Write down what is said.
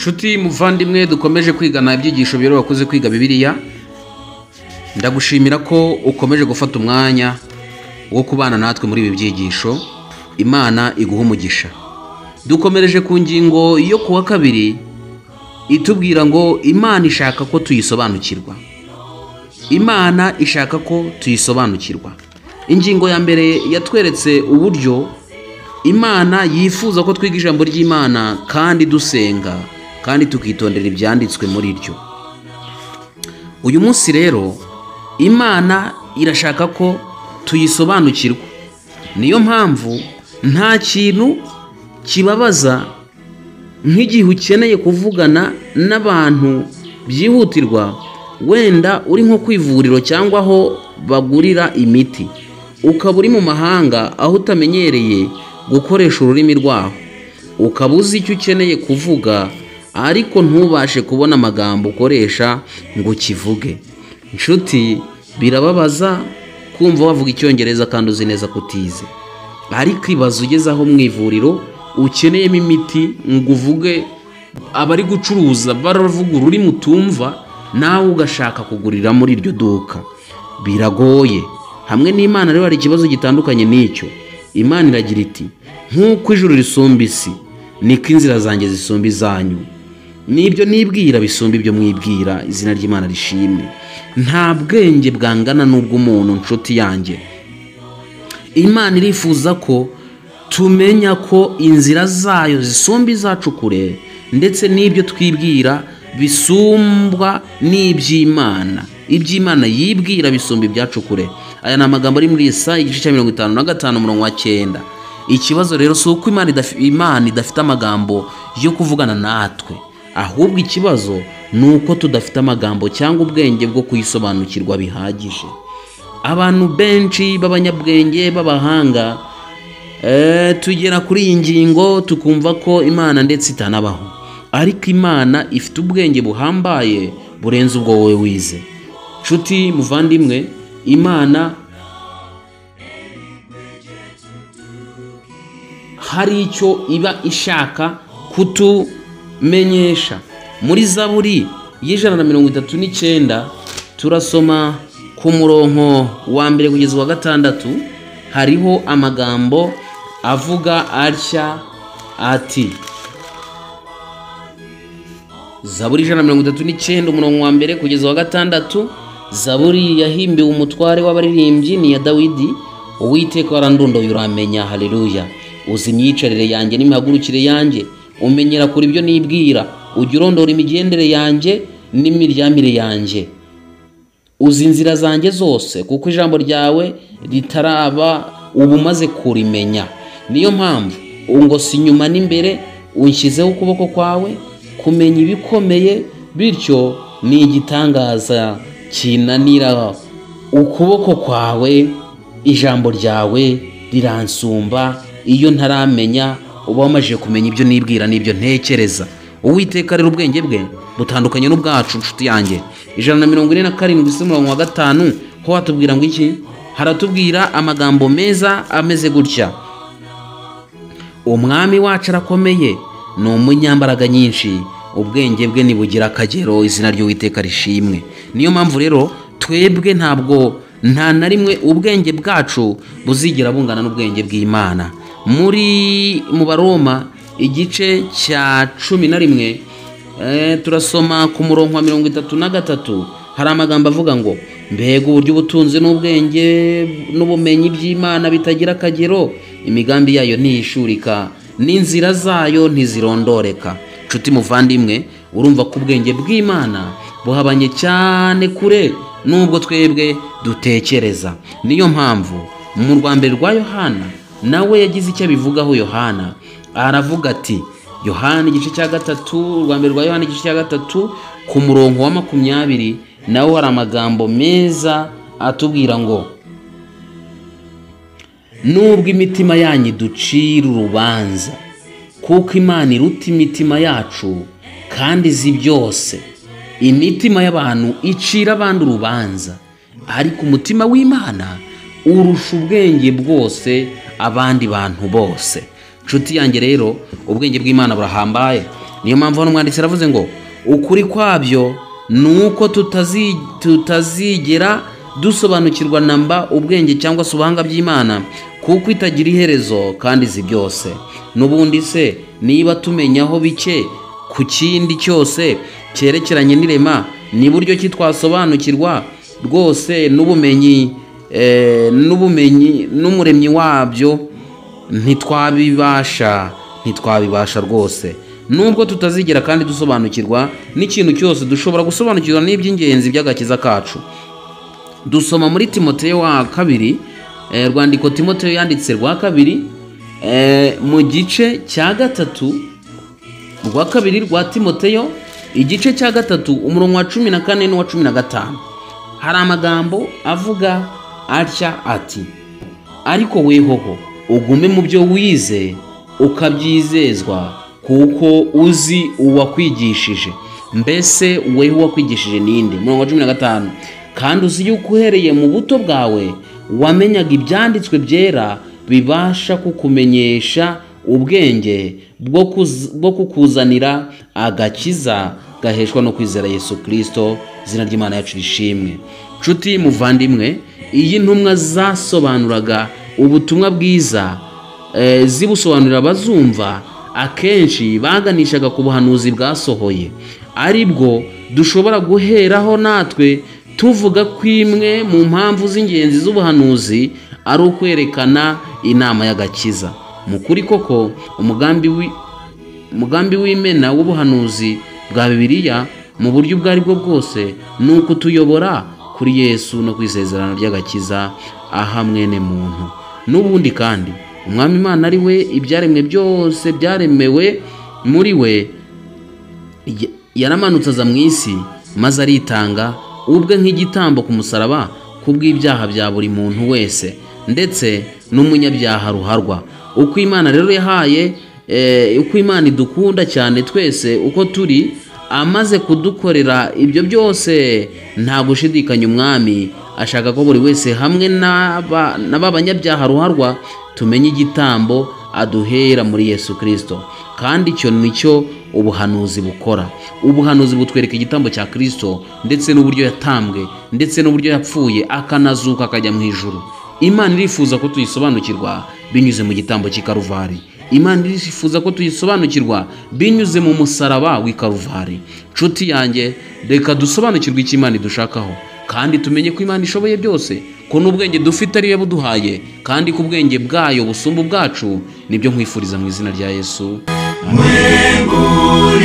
Nshuti muvandimwe dukomeje kwigana ibyigisho biro bakoze kwiga Bibiliya, ndagushimira ko ukomeje gufata umwanya wo kubana natwe muri ibi byigisho. Imana iguha umugisha. Dukomereje ku ngingo yo kuwa kabiri itubwira ngo Imana ishaka ko tuyisobanukirwa. Imana ishaka ko tuyisobanukirwa. Ingingo ya mbere yatweretse uburyo Imana yifuza ko twiga ijambo ry'Imana kandi dusenga kandi tukitondera ibyanditswe muri ryo. Uyu munsi rero Imana irashaka ko tuyisobanukirwa. Niyo mpamvu nta kintu kibabaza nk'igihe ukeneye kuvugana n'abantu byihutirwa, wenda uri nko kwivuriro cyangwa aho bagurira imiti, ukaba uri mu mahanga aho utamenyereye gukoresha ururimi rwaho, ukaba uzi icyo ukeneye kuvuga ariko ntubashe kubona amagambo ukoresha ngo kivuge. Nshuti, birababaza kumva wavuga icyongereza kandi uzi neza kutize, ariko ibaze ugeze aho mu ivuriro ukeneyemo imiti ngo uvuge, abari gucuruza baravuga ururimi utumva, nawe ugashaka kugurira muri iryo duka, biragoye. Hamwe n'Imana rero hari ikibazo gitandukanye n'icyo. Imana iragira iti, nk'uko ijuru risumba isi niko inzira zanjye zisumba izanyu, n'ibyo nibwira bisumba ibyo mwibwira. Izina ry'Imana rishimwe. Nta bwenge bwangana n'ubw'umuntu, nshuti yanjye. Imana irifuza ko tumenya ko inzira zayo zisumba izacu kure, ndetse n'ibyo twibwira bisumbwa n'iby'Imana. Iby'Imana yibwira bisumba ibyacu kure. Aya ni amagambo ari muri Yesaya igice cya 55 umurongo wa 9. Ikibazo rero si uko Imana idafite amagambo yo kuvugana natwe, ahubwo ikibazo ni uko tudafite amagambo cyangwa ubwenge bwo kuyisobanukirwa bihagije. Abantu benshi b'abanyabwenge b'abahanga tugera kuri iyi ngingo tukumva ko Imana ndetse itanabaho, ariko Imana ifite ubwenge buhambaye burenze ubwo wowe wize. Nshuti muvandimwe, Imana hari icyo iba ishaka kutumenyesha. Muri Zaburi y'139 turasoma ku murongo wa mbere kugeza wa 6, hariho amagambo avuga atya ati, Zaburi 139 umurongo wa mbere kugeza wa 6, Zaburi yahimbiwe umutware w'abaririmbyi ni ya Dawidi. Uwiteka warandondoye uramenya, haleluya. Uzi imyicarire yanjye n'imihagurukire yanjye, umenyera kuri ibyo nibwira. Ujya urondora imigendere yanjye n'imiryamire yanjye. Uzi inzira zanjye zose, kuko ijambo ryawe ritaraba ubu maze kurimenya. Niyo mpamvu ungosa inyuma n'imbere, unshyizeho ukuboko kwawe kumenya ibikomeye, bityo ni igitangaza kinanira ukuboko kwawe. Ijambo ryawe riransumba, iyo ntaramenya uba wamaze kumenya ibyo nibwira n'ibyo ntekereza. Uwiteka rero ubwenge bwe butandukanye n'ubwacu, nshuti yanjye. 147 umurongo wa 5 ho hatubwira ngo iki? Haratubwira amagambo meza ameze gutya: umwami wacu arakomeye, ni umunyambaraga nyinshi, ubwenge bwe nibugira akagero. Izina ry'Uwiteka rishimwe. Niyo mpamvu rero twebwe nta na rimwe ubwenge bwacu buzigera bungana n'ubwenge bw'Imana. Mu Baroma igice cya 11 turasoma ku murongo wa 33, hari amagambo avuga ngo, mbega uburyo ubutunzi n'ubwenge n'ubumenyi by'Imana bitagira akagero, imigambi yayo ntiyishurika, n'inzira zayo ntizirondoreka. Nshuti muvandimwe, urumva ko ubwenge bw'Imana buhabanye cyane kure nubwo twebwe dutekereza. Niyo mpamvu mu rwambere rwa Yohana nawe yagize icyo abivugaho. Yohana aravuga ati, Yohana igice cya 3, rwambere rwa Yohana igice cya 3 ku murongo wa 20, nawe hari amagambo meza atubwira ngo, nubwo imitima yanyu ducira urubanza, kuko Imana iruta imitima yacu kandi izi byose. Imitima y'abantu icira abandi urubanza, ariko umutima w'Imana urusha ubwenge bwose abandi bantu bose. Nshuti yanjye rero ubwenge bw'Imana burahambaye, niyo mpamvu hano umwanditsi aravuze ngo ukuri kwabyo ni uko tutazigera dusobanukirwa namba ubwenge cyangwa se ubuhanga by'Imana, kuko itagira iherezo kandi izi byose. N'ubundi se niba tumenyaho bike ku kindi cyose cyerekeranye n'irema, ni buryo ki twasobanukirwa rwose n'ubumenyi n'umuremyi wabyo? ntitwabibasha rwose. Nubwo tutazigera kandi dusobanukirwa n'ikintu cyose, dushobora gusobanukirwa n'iby'ingenzi by'agakiza kacu. Dusoma muri Timoteyo wa kabiri, rwandiko Timoteyo yanditse rwa kabiri, mu gice cya gatatu rwa kabiri rwa Timoteyo, igice cya gatatu umurongo wa 14 n'uwa 15, hari amagambo avuga atya ati: ariko wehoho ugume mu byo wize ukabyizezwa, kuko uzi uwakwigishije. Mbese weho uwakwigishije ninde? Umurongo wa 15, kandi uzi yuko uhereye mu buto bwawe wamenyaga ibyanditswe byera bibasha kukumenyesha ubwenge bwo kukuzanira agakiza gaheshwa no kwizera Yesu Kristo. Izina ry'Imana yacu rishimwe. Nshuti muvandimwe, iyi ntumwa zasobanuraga ubutumwa bwiza, zibusobanurira abazumva, akenshi baganishaga ku buhanuzi bwasohoye, ari bwo dushobora guheraho natwe tuvuga ko imwe mu mpamvu z'ingenzi z'ubuhanuzi ari ukwerekana inama y'agakiza. Mu kuri koko umugambi w'imena w'ubuhanuzi bwa Bibiliya mu buryo ubwo ari bwo bwose ni ukutuyobora kuri Yesu no ku isezerano ry'agakiza aha mwene muntu. N'ubundi kandi Umwami Imana ari we ibyaremwe byose byaremewe muri we, yaramanutse aza mu isi maze aritanga ubwe nk'igitambo ku musaraba kubw'ibyaha bya buri muntu wese, ndetse n'umunyabyaha ruharwa. Uko Imana rero yahaye, uko Imana idukunda cyane twese uko turi, amaze kudukorera ibyo byose, nta gushidikanya Umwami ashaka ko buri wese hamwe n'abanyabyaha ruharwa tumenye igitambo aduhera muri Yesu Kristo. Kandi icyo nicyo ubuhanuzi bukora. Ubuhanuzi butwereka igitambo cya Kristo, ndetse n'uburyo yatambwe, ndetse n'uburyo yapfuye akanazuka akajya mu ijuru. Imana irifuza ko tuyisobanukirwa binyuze mu gitambo cy'i Karuvari. Imana irifuza ko tuyisobanukirwa binyuze mu musaraba w'i Karuvari. Nshuti yanjye, reka dusobanukirwe icyo Imana idushakaho, kandi tumenye ko Imana ishoboye byose, ko n'ubwenge dufite ari yo buduhaye, kandi ko ubwenge bwayo busumba ubwacu. Nibyo nkwifuriza mu izina rya Yesu. Amen.